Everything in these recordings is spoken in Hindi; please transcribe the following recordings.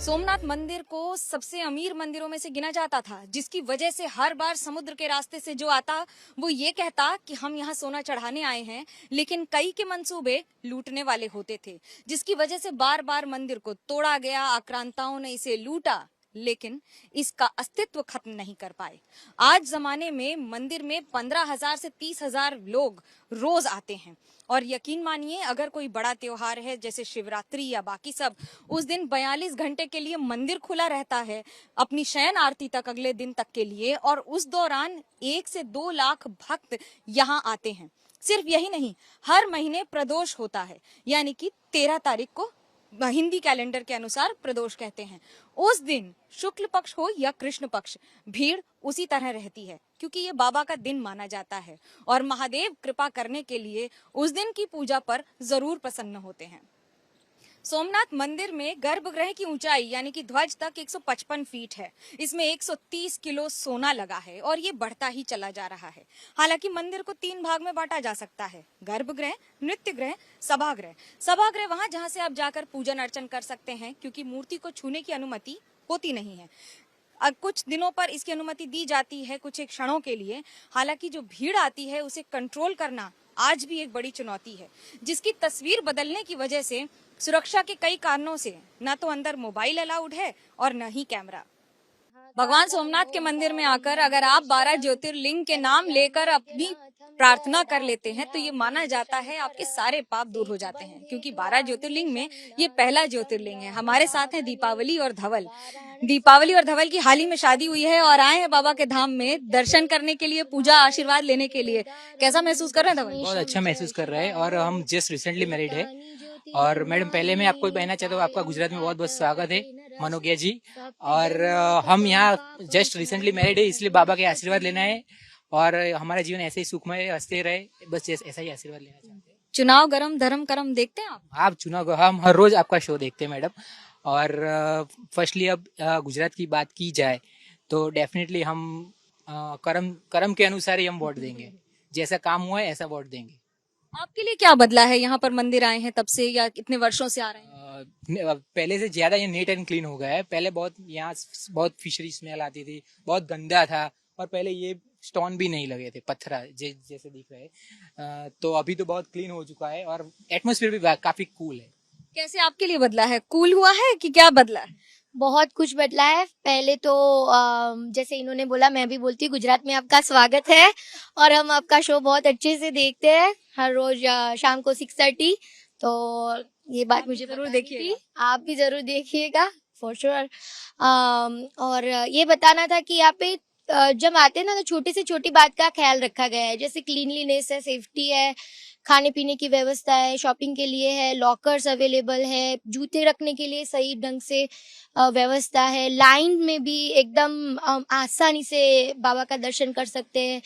सोमनाथ मंदिर को सबसे अमीर मंदिरों में से गिना जाता था, जिसकी वजह से हर बार समुद्र के रास्ते से जो आता वो ये कहता कि हम यहाँ सोना चढ़ाने आए हैं, लेकिन कई के मंसूबे लूटने वाले होते थे, जिसकी वजह से बार बार मंदिर को तोड़ा गया। आक्रांताओं ने इसे लूटा, लेकिन इसका अस्तित्व खत्म नहीं कर पाए। आज जमाने में मंदिर में 15,000 से 30,000 लोग रोज आते हैं, और यकीन मानिए अगर कोई बड़ा त्योहार है जैसे शिवरात्रि या बाकी सब, उस दिन 42 घंटे के लिए मंदिर खुला रहता है अपनी शयन आरती तक अगले दिन तक के लिए, और उस दौरान 1 से 2 लाख भक्त यहाँ आते हैं। सिर्फ यही नहीं, हर महीने प्रदोष होता है, यानी कि 13 तारीख को हिंदी कैलेंडर के अनुसार प्रदोष कहते हैं। उस दिन शुक्ल पक्ष हो या कृष्ण पक्ष, भीड़ उसी तरह रहती है, क्योंकि ये बाबा का दिन माना जाता है और महादेव कृपा करने के लिए उस दिन की पूजा पर जरूर प्रसन्न होते हैं। सोमनाथ मंदिर में गर्भगृह की ऊंचाई यानी कि ध्वज तक 155 फीट है। इसमें 130 किलो सोना लगा है और ये बढ़ता ही चला जा रहा है। हालांकि मंदिर को 3 भाग में बांटा जा सकता है: गर्भगृह, नृत्य गृह, सभागृह। सभागृह वहां जहां से आप जाकर पूजन अर्चन कर सकते हैं, क्योंकि मूर्ति को छूने की अनुमति होती नहीं है। कुछ दिनों पर इसकी अनुमति दी जाती है, कुछ एक क्षणों के लिए। हालांकि जो भीड़ आती है उसे कंट्रोल करना आज भी एक बड़ी चुनौती है, जिसकी तस्वीर बदलने की वजह से सुरक्षा के कई कारणों से न तो अंदर मोबाइल अलाउड है और न ही कैमरा। भगवान सोमनाथ के मंदिर में आकर अगर आप 12 ज्योतिर्लिंग के नाम लेकर अपनी प्रार्थना कर लेते हैं तो ये माना जाता है आपके सारे पाप दूर हो जाते हैं, क्योंकि 12 ज्योतिर्लिंग में ये पहला ज्योतिर्लिंग है। हमारे साथ हैं दीपावली और धवल। दीपावली और धवल की हाल ही में शादी हुई है और आए हैं बाबा के धाम में दर्शन करने के लिए, पूजा आशीर्वाद लेने के लिए। कैसा महसूस कर रहे हैं धवल? बहुत अच्छा महसूस कर रहे हैं, और हम जस्ट रिसेंटली मैरिड है। और मैडम, पहले मैं आपको कहना चाहता हूँ, आपका गुजरात में बहुत बहुत स्वागत है, मनोज्ञा जी। और हम यहाँ जस्ट रिसेंटली मैरिड है, इसलिए बाबा के आशीर्वाद लेना है और हमारा जीवन ऐसे ही सुखमय हंसते रहे, बस ऐसा ही आशीर्वाद लेना चाहते हैं। चुनाव गरम धर्म करम देखते हैं आप चुनाव, हम हर रोज आपका शो देखते हैं मैडम। और फर्स्टली अब गुजरात की बात की जाए तो डेफिनेटली हम कर्म के अनुसार ही हम वोट देंगे, जैसा काम हुआ है ऐसा वोट देंगे। आपके लिए क्या बदला है? यहाँ पर मंदिर आए हैं तब से या इतने वर्षों से आ रहे हैं? पहले से ज्यादा ये नीट एंड क्लीन हो गया है। पहले बहुत यहाँ बहुत फिशरी स्मेल आती थी, बहुत गंदा था, और पहले ये स्टोन भी नहीं लगे थे, पत्थर जैसे दिख रहे हैं। तो अभी तो बहुत क्लीन हो चुका है और एटमोसफियर भी काफी कूल है। कैसे आपके लिए बदला है? कूल हुआ है कि क्या बदला है? बहुत कुछ बदला है। पहले तो जैसे इन्होंने बोला, मैं भी बोलती हूँ, गुजरात में आपका स्वागत है और हम आपका शो बहुत अच्छे से देखते हैं हर रोज शाम को 6:30। तो ये बात मुझे जरूर बतानी देखिएगा। थी, आप भी जरूर देखिएगा फॉर श्योर। और ये बताना था कि यहाँ पे जब आते हैं ना तो छोटी से छोटी बात का ख्याल रखा गया है, जैसे क्लीनलीनेस है, सेफ्टी है, खाने पीने की व्यवस्था है, शॉपिंग के लिए है, लॉकर्स अवेलेबल है, जूते रखने के लिए सही ढंग से व्यवस्था है, लाइन में भी एकदम आसानी से बाबा का दर्शन कर सकते हैं।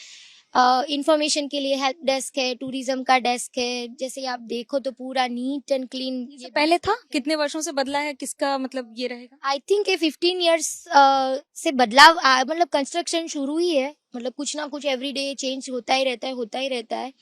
इंफॉर्मेशन के लिए हेल्प डेस्क है, टूरिज्म का डेस्क है, जैसे आप देखो तो पूरा नीट एंड क्लीन। पहले था, कितने वर्षों से बदला है, किसका मतलब ये रहेगा? आई थिंक ये 15 इयर्स से बदलाव मतलब कंस्ट्रक्शन शुरू ही है, मतलब कुछ ना कुछ एवरीडे चेंज होता ही रहता है, होता ही रहता है।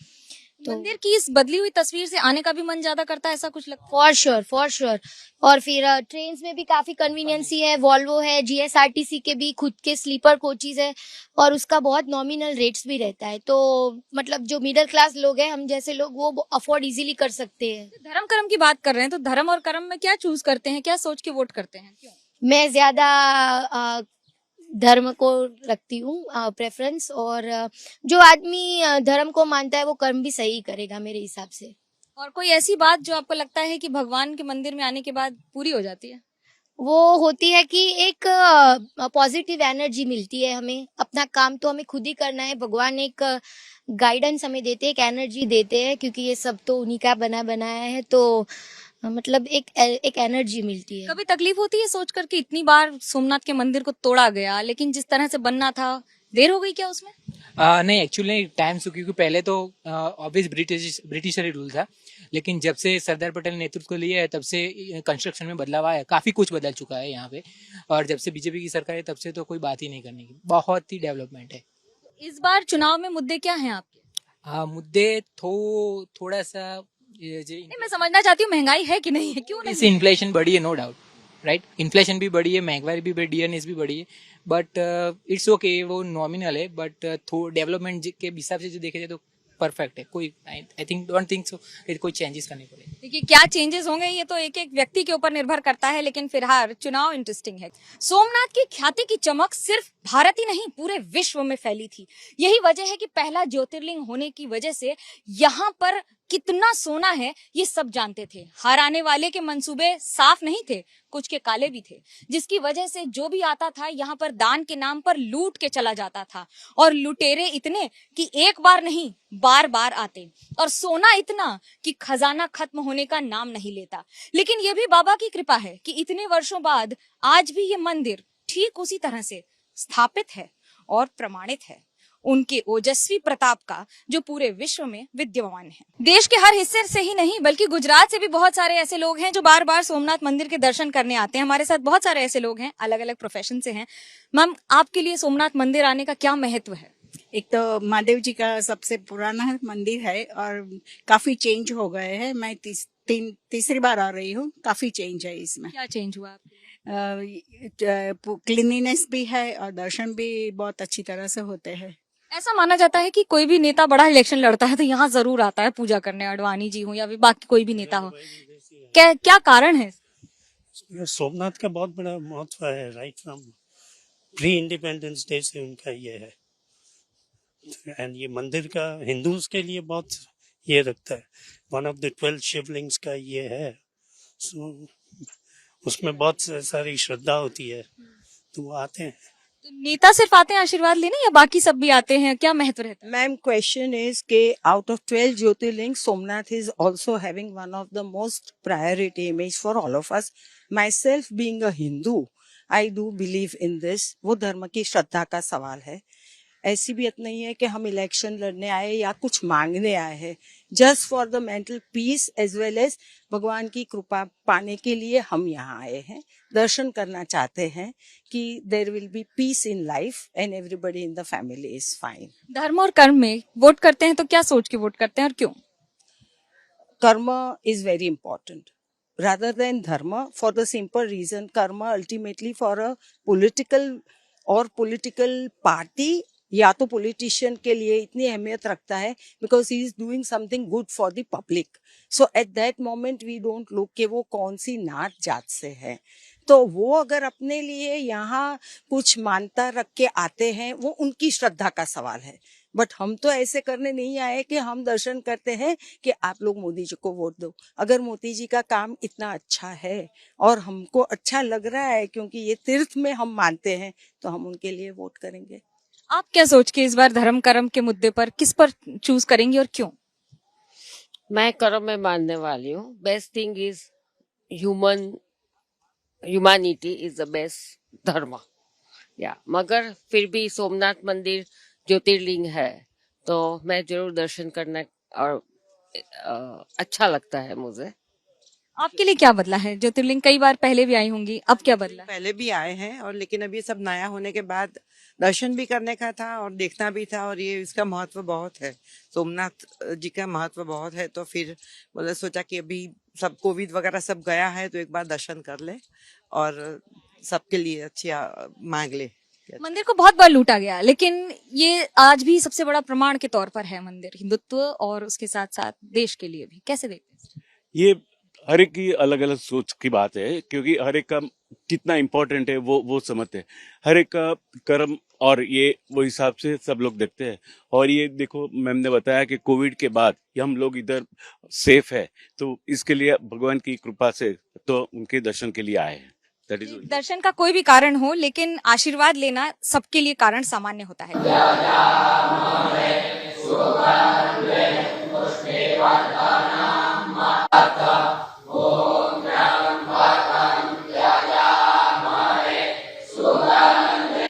तो मंदिर की इस बदली हुई तस्वीर से आने का भी मन ज्यादा करता है, ऐसा कुछ लगता है? For sure, for sure. और फिर ट्रेन में भी काफी कन्वीनियंसी है, वॉल्वो है, जीएसआरटीसी के भी खुद के स्लीपर कोचेस है और उसका बहुत नॉमिनल रेट्स भी रहता है। तो मतलब जो मिडिल क्लास लोग हैं, हम जैसे लोग, वो अफोर्ड इजीली कर सकते हैं। धर्म कर्म की बात कर रहे हैं तो धर्म और कर्म में क्या चूज करते हैं, क्या सोच के वोट करते हैं, क्यों? मैं ज्यादा धर्म को रखती हूँ प्रेफरेंस, और जो आदमी धर्म को मानता है वो कर्म भी सही करेगा मेरे हिसाब से। और कोई ऐसी बात जो आपको लगता है कि भगवान के मंदिर में आने के बाद पूरी हो जाती है? वो होती है कि एक पॉजिटिव एनर्जी मिलती है हमें। अपना काम तो हमें खुद ही करना है, भगवान एक गाइडेंस हमें देते हैं, एक एनर्जी देते हैं, क्योंकि ये सब तो उन्हीं का बनाया है। तो मतलब एक एनर्जी मिलती है। कभी तकलीफ होती है सोच कर कि इतनी बार सोमनाथ के मंदिर को तोड़ा गया, लेकिन जिस तरह से बनना था देर हो गई क्या उसमें? नहीं, एक्चुअली टाइम से, क्योंकि पहले तो ऑब्वियस ब्रिटिशरी रूल था, लेकिन जब से सरदार पटेल ने नेतृत्व लिया है तब से कंस्ट्रक्शन में बदलाव आया है, काफी कुछ बदल चुका है यहाँ पे। और जब से बीजेपी की सरकार है तब से तो कोई बात ही नहीं करने की, बहुत ही डेवलपमेंट है। इस बार चुनाव में मुद्दे क्या हैं आपके? मुद्दे थोड़ा सा नहीं, मैं समझना चाहती हूँ महंगाई है कि नहीं है, क्यों नहीं? इनफ्लेशन बढ़ी है, नो डाउट, राइट। इन्फ्लेशन भी बढ़ी है, महंगाई भी बढ़ी है, भी बढ़ी है, बट इट्स ओके, वो नॉमिनल है, बट डेवलपमेंट के हिसाब से जो देखे जाए तो परफेक्ट है। कोई I think don't think so कोई चेंजेस करने पड़े। देखिए क्या चेंजेस होंगे ये तो एक एक व्यक्ति के ऊपर निर्भर करता है, लेकिन फिलहाल चुनाव इंटरेस्टिंग है। सोमनाथ की ख्याति की चमक सिर्फ भारत ही नहीं पूरे विश्व में फैली थी। यही वजह है कि पहला ज्योतिर्लिंग होने की वजह से यहाँ पर कितना सोना है ये सब जानते थे। हार आने वाले के मंसूबे साफ नहीं थे, कुछ के काले भी थे, जिसकी वजह से जो भी आता था यहाँ पर दान के नाम पर लूट के चला जाता था। और लुटेरे इतने कि एक बार नहीं बार बार आते, और सोना इतना कि खजाना खत्म होने का नाम नहीं लेता। लेकिन ये भी बाबा की कृपा है कि इतने वर्षों बाद आज भी ये मंदिर ठीक उसी तरह से स्थापित है और प्रमाणित है उनके ओजस्वी प्रताप का, जो पूरे विश्व में विद्यमान है। देश के हर हिस्से से ही नहीं बल्कि गुजरात से भी बहुत सारे ऐसे लोग हैं जो बार बार सोमनाथ मंदिर के दर्शन करने आते हैं। हमारे साथ बहुत सारे ऐसे लोग हैं, अलग अलग प्रोफेशन से हैं। मैम, आपके लिए सोमनाथ मंदिर आने का क्या महत्व है? एक तो महादेव जी का सबसे पुराना मंदिर है और काफी चेंज हो गए हैं। मैं तीसरी बार आ रही हूँ, काफी चेंज है इसमें। क्या चेंज हुआ? क्लीनिनेस भी है और दर्शन भी बहुत अच्छी तरह से होते हैं। ऐसा माना जाता है कि कोई भी नेता बड़ा इलेक्शन लड़ता है तो यहाँ जरूर आता है पूजा करने, अडवाणी जी हो या फिर बाकी कोई भी नेता हो। क्या कारण है? सोमनाथ का बहुत बड़ा महत्व है। Right from pre independence day से उनका ये है, एंड ये मंदिर का हिंदूज के लिए बहुत ये रखता है। वन ऑफ द 12 शिवलिंग्स का ये है, सो उसमें बहुत सारी श्रद्धा होती है, तो वो आते हैं। तो नेता सिर्फ आते हैं आशीर्वाद लेने या बाकी सब भी आते हैं? क्या महत्व रहता है? Ma'am, question is ke out of 12 Jyotirlings, Somnath is also having one of the most priority image for all of us. Myself being a Hindu, I do believe in this. वो धर्म की श्रद्धा का सवाल है। ऐसी भी नहीं है कि हम इलेक्शन लड़ने आए या कुछ मांगने आए हैं। Just for the mental peace as well as भगवान की कृपा पाने के लिए हम यहाँ आए हैं। दर्शन करना चाहते हैं कि there will be peace in life and everybody in the family is fine. धर्म और कर्म में वोट करते हैं तो क्या सोच के वोट करते हैं और क्यों? कर्म is very important rather than dharma, for the simple reason karma ultimately for a political party या तो पॉलिटिशियन के लिए इतनी अहमियत रखता है because he is doing something good for the public. So at that moment we don't look कि वो कौन सी नात जात से है। तो वो अगर अपने लिए यहाँ कुछ मानता रख के आते हैं, वो उनकी श्रद्धा का सवाल है। बट हम तो ऐसे करने नहीं आए कि हम दर्शन करते हैं कि आप लोग मोदी जी को वोट दो। अगर मोदी जी का काम इतना अच्छा है और हमको अच्छा लग रहा है क्योंकि ये तीर्थ में हम मानते हैं, तो हम उनके लिए वोट करेंगे। आप क्या सोच के इस बार धर्म कर्म के मुद्दे पर किस पर चूज करेंगी और क्यों? मैं कर्म में मानने वाली हूँ। Best thing is humanity is the best धर्म। या मगर फिर भी सोमनाथ मंदिर ज्योतिर्लिंग है तो मैं जरूर दर्शन करना और अच्छा लगता है मुझे। आपके लिए क्या बदला है? ज्योतिर्लिंग कई बार पहले भी आई होंगी, अब क्या बदला है? पहले भी आए हैं और लेकिन अब ये सब नया होने के बाद दर्शन भी करने का था और देखना भी था, और ये इसका महत्व बहुत है। सोमनाथ जी का महत्व बहुत है, तो फिर बोले सोचा कि अभी सब कोविड वगैरह सब गया है तो एक बार दर्शन कर ले और सबके लिए अच्छी मांग ले। मंदिर को बहुत बार लूटा गया, लेकिन ये आज भी सबसे बड़ा प्रमाण के तौर पर है मंदिर, हिंदुत्व और उसके साथ साथ देश के लिए भी। कैसे देखते हैं? ये हर एक की अलग अलग सोच की बात है, क्योंकि हर एक का कितना इम्पोर्टेंट है वो समझते हैं। हर एक का कर्म और ये वो हिसाब से सब लोग देखते हैं। और ये देखो, मैम ने बताया कि कोविड के बाद ये हम लोग इधर सेफ है, तो इसके लिए भगवान की कृपा से तो उनके दर्शन के लिए आए हैं। दर्शन का कोई भी कारण हो, लेकिन आशीर्वाद लेना सबके लिए कारण सामान्य होता है।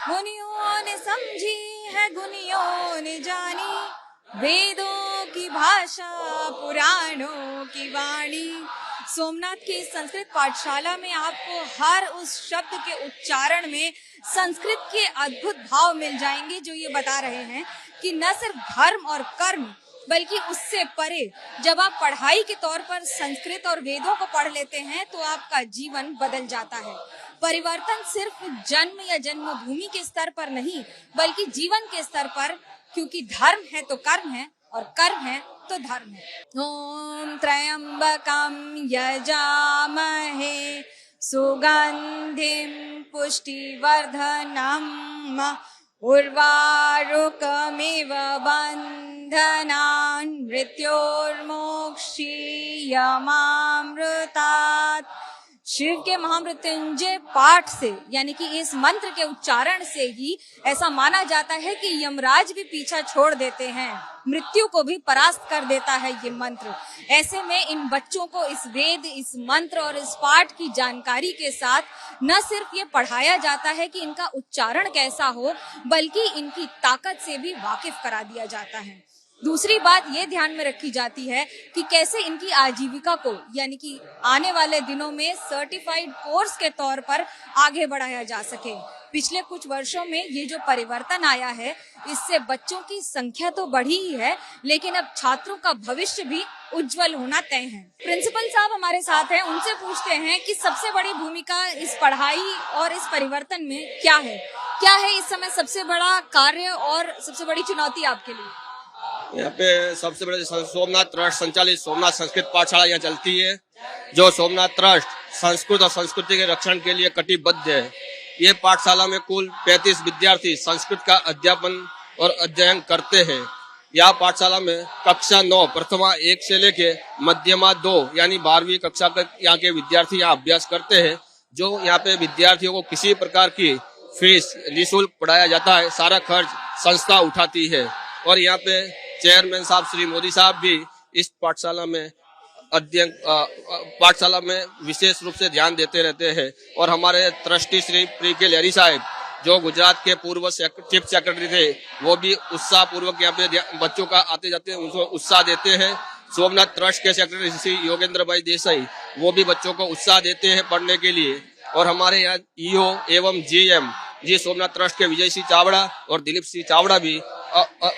मुनियों ने समझी है, गुनियों ने जानी, वेदों की भाषा पुराणों की वाणी। सोमनाथ की संस्कृत पाठशाला में आपको हर उस शब्द के उच्चारण में संस्कृत के अद्भुत भाव मिल जाएंगे जो ये बता रहे हैं कि न सिर्फ धर्म और कर्म बल्कि उससे परे जब आप पढ़ाई के तौर पर संस्कृत और वेदों को पढ़ लेते हैं तो आपका जीवन बदल जाता है। परिवर्तन सिर्फ जन्म या जन्मभूमि के स्तर पर नहीं बल्कि जीवन के स्तर पर, क्योंकि धर्म है तो कर्म है और कर्म है तो धर्म है। ओम त्र्यंबकम यजामहे सुगंधिम पुष्टिवर्धनम उर्वारुकमिव बंधनान् मृत्योर्मोक्षीयमामृतात्। शिव के महामृत्युंजय पाठ से यानी कि इस मंत्र के उच्चारण से ही ऐसा माना जाता है कि यमराज भी पीछा छोड़ देते हैं, मृत्यु को भी परास्त कर देता है ये मंत्र। ऐसे में इन बच्चों को इस वेद, इस मंत्र और इस पाठ की जानकारी के साथ न सिर्फ ये पढ़ाया जाता है कि इनका उच्चारण कैसा हो, बल्कि इनकी ताकत से भी वाकिफ करा दिया जाता है। दूसरी बात ये ध्यान में रखी जाती है कि कैसे इनकी आजीविका को यानी कि आने वाले दिनों में सर्टिफाइड कोर्स के तौर पर आगे बढ़ाया जा सके। पिछले कुछ वर्षों में ये जो परिवर्तन आया है, इससे बच्चों की संख्या तो बढ़ी ही है, लेकिन अब छात्रों का भविष्य भी उज्जवल होना तय है। प्रिंसिपल साहब हमारे साथ हैं, उनसे पूछते हैं कि सबसे बड़ी भूमिका इस पढ़ाई और इस परिवर्तन में क्या है? क्या है इस समय सबसे बड़ा कार्य और सबसे बड़ी चुनौती आपके लिए? यहाँ पे सबसे बड़े सोमनाथ ट्रस्ट संचालित सोमनाथ संस्कृत पाठशाला यहाँ चलती है, जो सोमनाथ ट्रस्ट संस्कृत और संस्कृति के रक्षण के लिए कटिबद्ध है। ये पाठशाला में कुल 35 विद्यार्थी संस्कृत का अध्यापन और अध्ययन करते हैं। यह पाठशाला में कक्षा 9 प्रथमा 1 से लेके मध्यमा 2 यानी 12वीं कक्षा तक यहाँ के विद्यार्थी यहाँ अभ्यास करते हैं। जो यहाँ पे विद्यार्थियों को किसी प्रकार की फीस निःशुल्क पढ़ाया जाता है, सारा खर्च संस्था उठाती है। और यहाँ पे चेयरमैन साहब श्री मोदी साहब भी इस पाठशाला में विशेष रूप से ध्यान देते रहते हैं। और हमारे ट्रस्टी श्री प्री के लहरी साहब, जो गुजरात के पूर्व चीफ सेक्रेटरी थे, वो भी उत्साह पूर्वक यहाँ पे बच्चों का आते जाते उनको उत्साह देते हैं। सोमनाथ ट्रस्ट के सेक्रेटरी श्री योगेंद्र भाई देसाई, वो भी बच्चों को उत्साह देते हैं पढ़ने के लिए। और हमारे यहाँ ईओ एवं जीएम जी सोमनाथ ट्रस्ट के विजय सिंह चावड़ा और दिलीप सिंह चावड़ा भी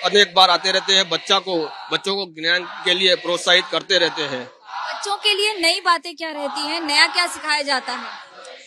अनेक बार आते रहते हैं, बच्चों को ज्ञान के लिए प्रोत्साहित करते रहते हैं। बच्चों के लिए नई बातें क्या रहती हैं, नया क्या सिखाया जाता है?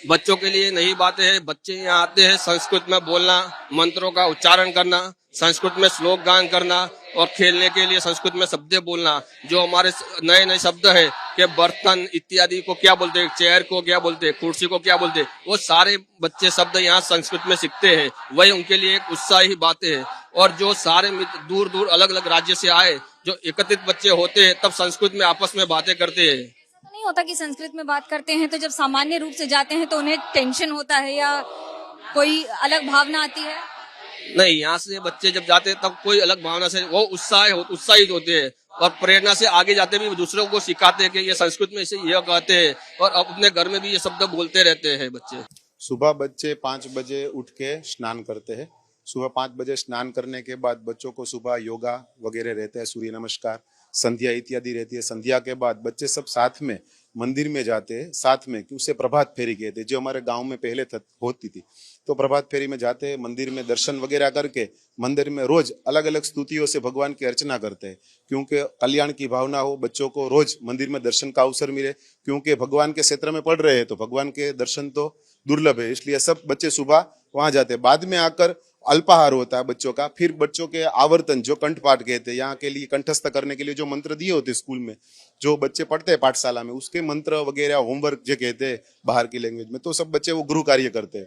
बच्चों के लिए नई बातें हैं। बच्चे यहाँ आते हैं संस्कृत में बोलना, मंत्रों का उच्चारण करना, संस्कृत में श्लोक गान करना और खेलने के लिए संस्कृत में शब्द बोलना। जो हमारे नए नए शब्द है कि बर्तन इत्यादि को क्या बोलते हैं, चेयर को क्या बोलते हैं, कुर्सी को क्या बोलते हैं, वो सारे बच्चे शब्द यहाँ संस्कृत में सीखते हैं। वही उनके लिए एक उत्साही बातें है। और जो सारे दूर दूर अलग अलग राज्य से आए जो एकत्रित बच्चे होते हैं, तब संस्कृत में आपस में बातें करते हैं। नहीं होता कि संस्कृत में बात करते हैं तो जब सामान्य रूप से जाते हैं तो उन्हें टेंशन होता है या कोई अलग भावना आती है? नहीं, यहाँ से बच्चे जब जाते हैं तब कोई अलग भावना से वो उत्साहित होते हैं और प्रेरणा से आगे जाते भी दूसरों को सिखाते हैं कि ये संस्कृत में इसे यह कहते हैं और अपने घर में भी ये शब्द बोलते रहते हैं बच्चे। सुबह बच्चे 5 बजे उठ के स्नान करते हैं। सुबह 5 बजे स्नान करने के बाद बच्चों को सुबह योगा वगैरह रहते हैं, सूर्य नमस्कार, संध्या इत्यादि रहती है। संध्या के बाद बच्चे सब साथ में मंदिर में जाते हैं, साथ में कि उसे प्रभात फेरी कहते हैं, जो हमारे गांव में पहले होती थी। तो प्रभात फेरी में जाते हैं, मंदिर में दर्शन वगैरह करके मंदिर में रोज अलग अलग स्तुतियों से भगवान की अर्चना करते हैं, क्योंकि कल्याण की भावना हो, बच्चों को रोज मंदिर में दर्शन का अवसर मिले। क्योंकि भगवान के क्षेत्र में पढ़ रहे हैं तो भगवान के दर्शन तो दुर्लभ है, इसलिए सब बच्चे सुबह वहां जाते हैं। बाद में आकर अल्पाहार होता है बच्चों का। फिर बच्चों के आवर्तन, जो कंठपाठ कहते हैं, यहाँ के लिए कंठस्थ करने के लिए जो मंत्र दिए होते हैं स्कूल में, जो बच्चे पढ़ते हैं पाठशाला में, उसके मंत्र वगैरह होमवर्क जो कहते हैं बाहर की लैंग्वेज में, तो सब बच्चे वो गृह कार्य करते हैं।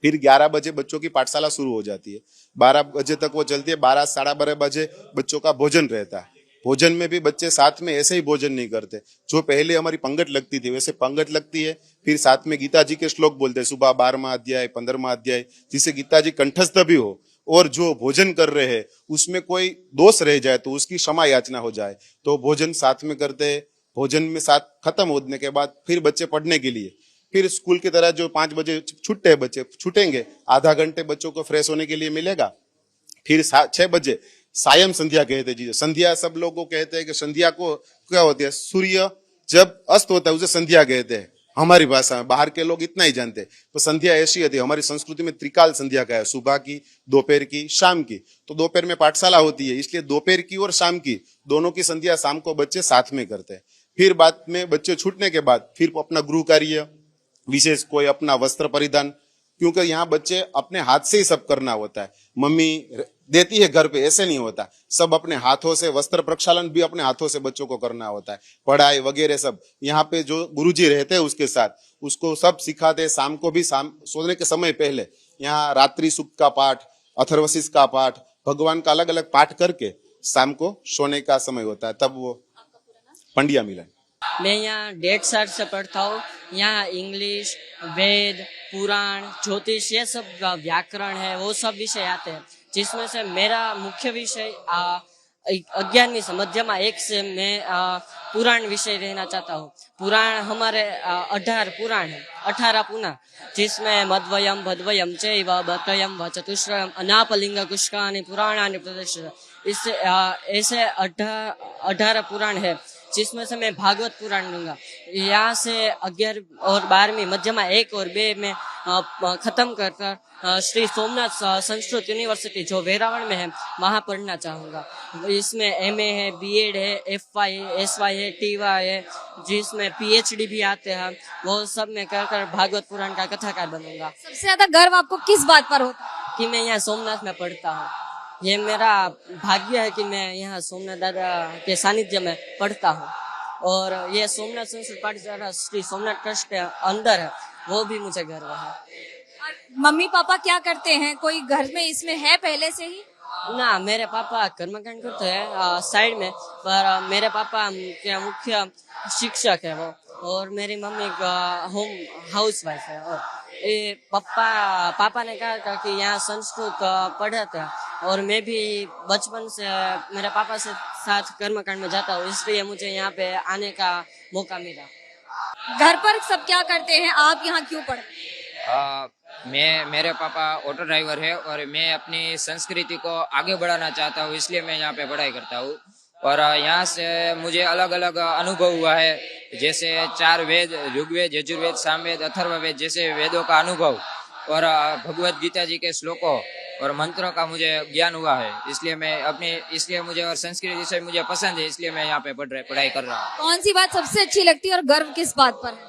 फिर 11 बजे बच्चों की पाठशाला शुरू हो जाती है, 12 बजे तक वो चलती है। 12 साढ़े 12 बजे बच्चों का भोजन रहता है। भोजन में भी बच्चे साथ में ऐसे ही भोजन नहीं करते, जो पहले हमारी पंगत लगती थी वैसे पंगत लगती है। फिर साथ में गीता जी के श्लोक बोलते हैं, सुबह 12वां अध्याय 15वां अध्याय, जिससे गीता जी कंठस्थ भी हो। और जो भोजन कर रहे हैं उसमें कोई दोष रह जाए तो उसकी क्षमा याचना हो जाए, तो भोजन साथ में करते हैं। भोजन में साथ खत्म होने के बाद फिर बच्चे पढ़ने के लिए, फिर स्कूल की तरह जो 5 बजे छूटते हैं बच्चे, छूटेंगे, आधा घंटे बच्चों को फ्रेश होने के लिए मिलेगा। फिर 6 बजे सायं संध्या कहते हैं जी। संध्या सब लोगों को कहते हैं कि संध्या को क्या होती है, सूर्य जब अस्त होता है उसे संध्या कहते हैं। हमारी भाषा में, बाहर के लोग इतना ही जानते। तो संध्या ऐसी होती है, हमारी संस्कृति में त्रिकाल संध्या का है, सुबह की, दोपहर की, शाम की। तो दोपहर में पाठशाला होती है, इसलिए दोपहर की और शाम की दोनों की संध्या शाम को बच्चे साथ में करते हैं। फिर बाद में बच्चे छूटने के बाद फिर अपना गृह कार्य, विशेष कोई अपना वस्त्र परिधान, क्योंकि यहाँ बच्चे अपने हाथ से ही सब करना होता है। मम्मी देती है घर पे, ऐसे नहीं होता, सब अपने हाथों से, वस्त्र प्रक्षालन भी अपने हाथों से बच्चों को करना होता है। पढ़ाई वगैरह सब यहाँ पे जो गुरुजी रहते हैं उसके साथ उसको सब सिखाते हैं। शाम को भी, शाम सोने के समय पहले यहाँ रात्रि सूक्त का पाठ, अथर्वशीष का पाठ, भगवान का अलग अलग पाठ करके शाम को सोने का समय होता है। तब वो पंडिया मिलन। मैं यहाँ 1.5 साल से पढ़ता हूँ। यहाँ इंग्लिश, वेद, पुराण, ज्योतिष, ये सब व्याकरण है, वो सब विषय आते हैं, जिसमें से मेरा मुख्य विषय 11वीं से मध्यमा 1 से मैं पुराण विषय रहना चाहता हूँ। पुराण हमारे 18 पुराण है, 18 पुना, जिसमें मध्वयम, भद्वयम, चैव, बतयम, व चतुश्रयम, अनापलिंग कुष्कानि पुराणानि प्रदर्शित। इससे ऐसे 18 पुराण है, जिसमें से मैं भागवत पुराण लूंगा। यहाँ से 11 और 12वीं मध्यमा 1 और 2 में खत्म कर श्री सोमनाथ संस्कृत यूनिवर्सिटी जो वेरावल में है वहाँ पढ़ना चाहूँगा। इसमें MA है, BEd है, FY है, SY है, TY है, जिसमें PhD भी आते हैं। वो सब में कर भागवत पुराण का कथाकार बनूंगा। सबसे ज्यादा गर्व आपको किस बात पर होता है? कि मैं यहाँ सोमनाथ में पढ़ता हूँ। ये मेरा भाग्य है कि मैं यहाँ सोमनाथ दादा के सानिध्य में पढ़ता हूँ, और ये सोमनाथ संस्कृत पाठशाला श्री सोमनाथ ट्रस्ट के अंदर है, वो भी मुझे गर्व है। मम्मी पापा क्या करते हैं? कोई घर में इसमें है पहले से ही? ना, मेरे पापा कर्मकांड करते हैं साइड में, पर मेरे पापा के मुख्य शिक्षक है वो, और मेरी मम्मी होम हाउस वाइफ है। और ये पापा ने कहा कि यहाँ संस्कृत पढ़ाते हैं, और मैं भी बचपन से मेरे पापा से साथ कर्मकांड में जाता हूँ, इसलिए मुझे यहाँ पे आने का मौका मिला। घर पर सब क्या करते हैं? आप यहाँ क्यों पढ़े? मेरे पापा ऑटो ड्राइवर है, और मैं अपनी संस्कृति को आगे बढ़ाना चाहता हूँ, इसलिए मैं यहाँ पे पढ़ाई करता हूँ। और यहाँ से मुझे अलग अलग अनुभव हुआ है, जैसे 4 वेद, ऋग्वेद, यजुर्वेद, सामवेद, अथर्ववेद जैसे वेदों का अनुभव, और भगवत गीता जी के श्लोकों और मंत्रों का मुझे ज्ञान हुआ है। इसलिए मुझे और संस्कृत से मुझे पसंद है, इसलिए मैं यहाँ पे पढ़ाई कर रहा हूँ। कौन सी बात सबसे अच्छी लगती है और गर्व किस बात पर है?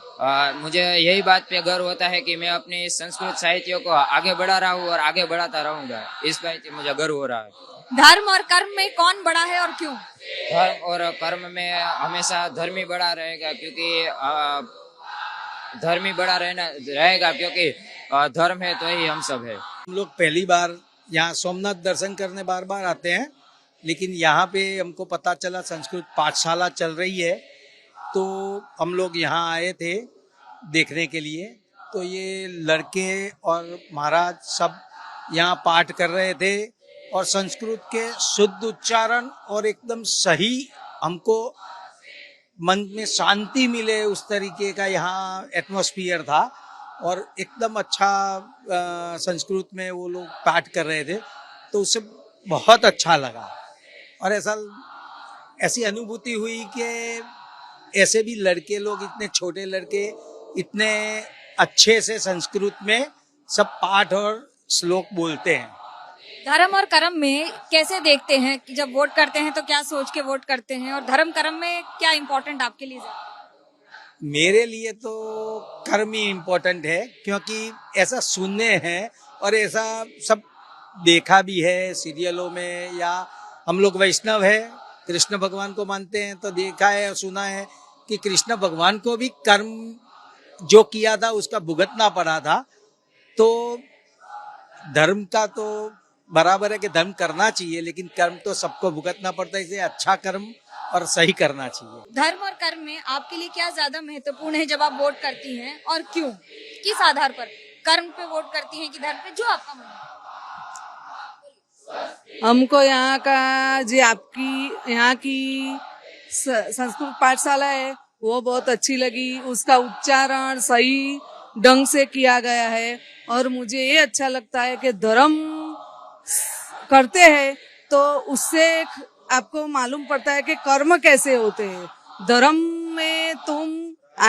मुझे यही बात पे गर्व होता है कि मैं अपनी संस्कृत साहित्य को आगे बढ़ा रहा हूँ और आगे बढ़ाता रहूंगा। इस बात पे मुझे गर्व हो रहा है। धर्म और कर्म में कौन बड़ा है और क्यों? धर्म और कर्म में हमेशा धर्म ही बड़ा रहेगा, क्योंकि धर्म ही बड़ा रहेगा, क्योंकि धर्म है तो ही हम सब है। हम लोग पहली बार यहाँ सोमनाथ दर्शन करने बार बार आते हैं, लेकिन यहाँ पे हमको पता चला संस्कृत पाठशाला चल रही है, तो हम लोग यहाँ आए थे देखने के लिए। तो ये लड़के और महाराज सब यहाँ पाठ कर रहे थे, और संस्कृत के शुद्ध उच्चारण और एकदम सही, हमको मन में शांति मिले उस तरीके का यहाँ एटमॉस्फियर था, और एकदम अच्छा संस्कृत में वो लोग पाठ कर रहे थे, तो उससे बहुत अच्छा लगा। और ऐसी अनुभूति हुई कि ऐसे भी लड़के लोग, इतने छोटे लड़के इतने अच्छे से संस्कृत में सब पाठ और श्लोक बोलते हैं। धर्म और कर्म में कैसे देखते हैं कि जब वोट करते हैं तो क्या सोच के वोट करते हैं, और धर्म कर्म में क्या इम्पोर्टेंट आपके लिए? मेरे लिए तो कर्म ही इम्पोर्टेंट है, क्योंकि ऐसा सुनने हैं और ऐसा सब देखा भी है सीरियलों में, या हम लोग वैष्णव है, कृष्ण भगवान को मानते हैं, तो देखा है और सुना है कि कृष्ण भगवान को भी कर्म जो किया था उसका भुगतना पड़ा था। तो धर्म का तो बराबर है कि धर्म करना चाहिए, लेकिन कर्म तो सबको भुगतना पड़ता है, इसलिए अच्छा कर्म और सही करना चाहिए। धर्म और कर्म में आपके लिए क्या ज्यादा महत्वपूर्ण है जब आप वोट करती हैं, और क्यों? किस आधार पर कर्म पे वोट करती हैं कि धर्म पे, जो आपका मन है? हमको यहाँ का जो आपकी यहाँ की संस्कृत पाठशाला है वो बहुत अच्छी लगी। उसका उच्चारण सही ढंग से किया गया है, और मुझे ये अच्छा लगता है कि धर्म करते हैं तो उससे आपको मालूम पड़ता है कि कर्म कैसे होते हैं। धर्म में तुम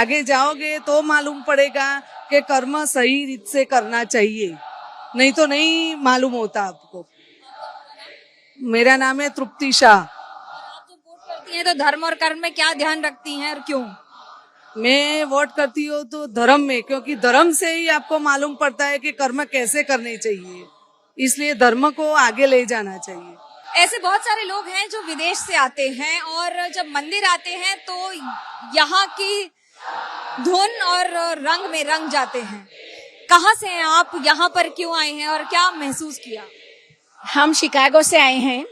आगे जाओगे तो मालूम पड़ेगा कि कर्म सही रीत से करना चाहिए, नहीं तो नहीं मालूम होता आपको। मेरा नाम है तृप्ति शाह। करती हैं तो धर्म और कर्म में क्या ध्यान रखती हैं और क्यों? मैं वोट करती हूँ तो धर्म में, क्योंकि धर्म से ही आपको मालूम पड़ता है कि कर्म कैसे करने चाहिए, इसलिए धर्म को आगे ले जाना चाहिए। ऐसे बहुत सारे लोग हैं जो विदेश से आते हैं और जब मंदिर आते हैं तो यहाँ की धुन और रंग में रंग जाते हैं। कहाँ से हैं आप, यहाँ पर क्यों आए हैं और क्या महसूस किया? हम शिकागो से आए हैं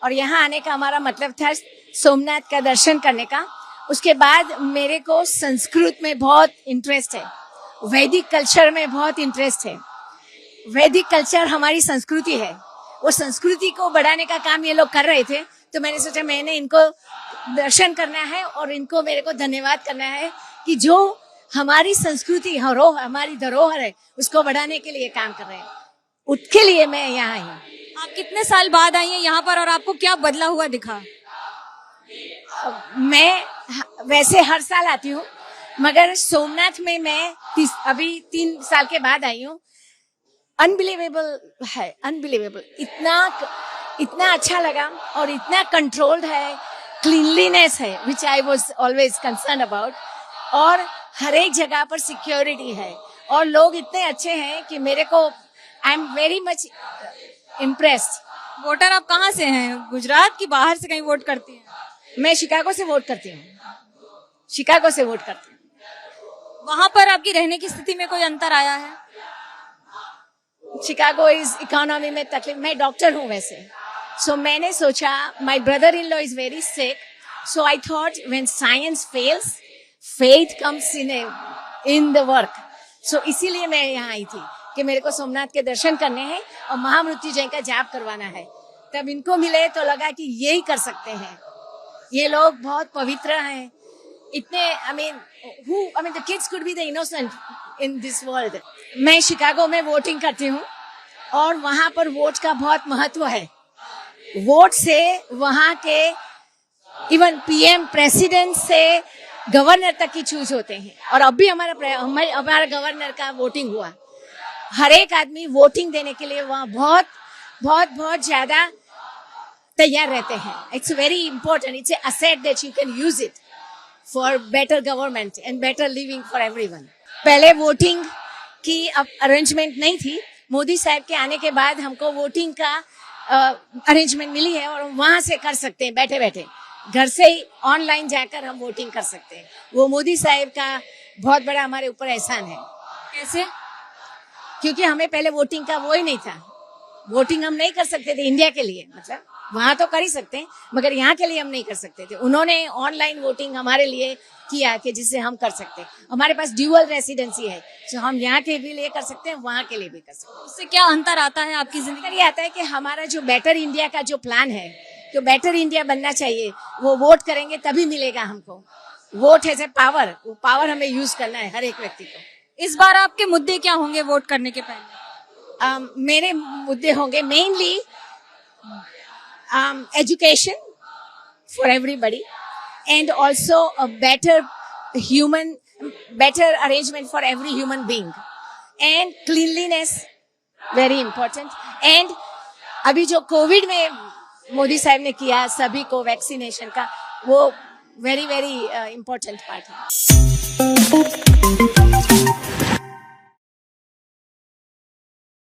और यहाँ आने का हमारा मतलब था सोमनाथ का दर्शन करने का। उसके बाद मेरे को संस्कृत में बहुत इंटरेस्ट है, वैदिक कल्चर में बहुत इंटरेस्ट है। वैदिक कल्चर हमारी संस्कृति है, वो संस्कृति को बढ़ाने का काम ये लोग कर रहे थे, तो मैंने सोचा मैंने इनको दर्शन करना है और इनको मेरे को धन्यवाद करना है कि जो हमारी संस्कृति हमारी धरोहर है उसको बढ़ाने के लिए काम कर रहे हैं। उसके लिए मैं यहाँ आई हूँ। आप कितने साल बाद आई हैं यहाँ पर और आपको क्या बदला हुआ दिखा? मैं वैसे हर साल आती हूँ, मगर सोमनाथ में मैं अभी 3 साल के बाद आई हूँ। अनबिलीवेबल है, अनबिलीवेबल। इतना अच्छा लगा और इतना कंट्रोल्ड है, क्लीनलीनेस है, which I was always concern about, और हर एक जगह पर सिक्योरिटी है और लोग इतने अच्छे हैं कि मेरे को I am very much impressed. Voter आप कहाँ से हैं, गुजरात की बाहर से कहीं वोट करती हैं? मैं शिकागो से वोट करती हूँ, शिकागो से वोट करती हूँ। वहां पर आपकी रहने की स्थिति में कोई अंतर आया है? शिकागो इज इकोनॉमी में तकलीफ। मैं डॉक्टर हूँ वैसे, सो मैंने सोचा my brother in law is very sick, so I thought when science fails faith comes in the work. So इसीलिए मैं यहाँ आई थी कि मेरे को सोमनाथ के दर्शन करने हैं और महामृत्युंजय का जाप करवाना है। तब इनको मिले तो लगा कि यही कर सकते हैं, ये लोग बहुत पवित्र हैं। इतने I mean the kids could be the innocent in this world. मैं शिकागो में वोटिंग करती हूँ और वहां पर वोट का बहुत महत्व है। वोट से वहां के इवन पीएम प्रेसिडेंट से गवर्नर तक की चूज होते हैं, और अभी हमारा गवर्नर का वोटिंग हुआ। हर एक आदमी वोटिंग देने के लिए वहाँ बहुत ज्यादा तैयार रहते हैं। It's very important, it's a asset that you can use it for better government and better living for everyone. पहले वोटिंग की अरेंजमेंट नहीं थी, मोदी साहब के आने के बाद हमको वोटिंग का अरेंजमेंट मिली है और वहां से कर सकते हैं, बैठे बैठे घर से ही ऑनलाइन जाकर हम वोटिंग कर सकते हैं। वो मोदी साहब का बहुत बड़ा हमारे ऊपर एहसान है। कैसे? क्योंकि हमें पहले वोटिंग का वो ही नहीं था, वोटिंग हम नहीं कर सकते थे इंडिया के लिए, मतलब वहां तो कर ही सकते हैं मगर यहाँ के लिए हम नहीं कर सकते थे। उन्होंने ऑनलाइन वोटिंग हमारे लिए किया कि जिससे हम कर सकते हैं। हमारे पास ड्यूअल रेसिडेंसी है, तो हम यहाँ के भी लिए कर सकते हैं, वहाँ के लिए भी कर सकते हैं। उससे क्या अंतर आता है आपकी जिंदगी? ये आता है कि हमारा जो बेटर इंडिया का जो प्लान है, जो बेटर इंडिया बनना चाहिए, वो वोट करेंगे तभी मिलेगा हमको। वोट हैज ए पावर, वो पावर हमें यूज करना है हर एक व्यक्ति को। इस बार आपके मुद्दे क्या होंगे वोट करने के पहले? मेरे मुद्दे होंगे mainly education for everybody and also a better arrangement for every human being and cleanliness very important and अभी जो कोविड में मोदी साहब ने किया सभी को वैक्सीनेशन का, वो very important part है।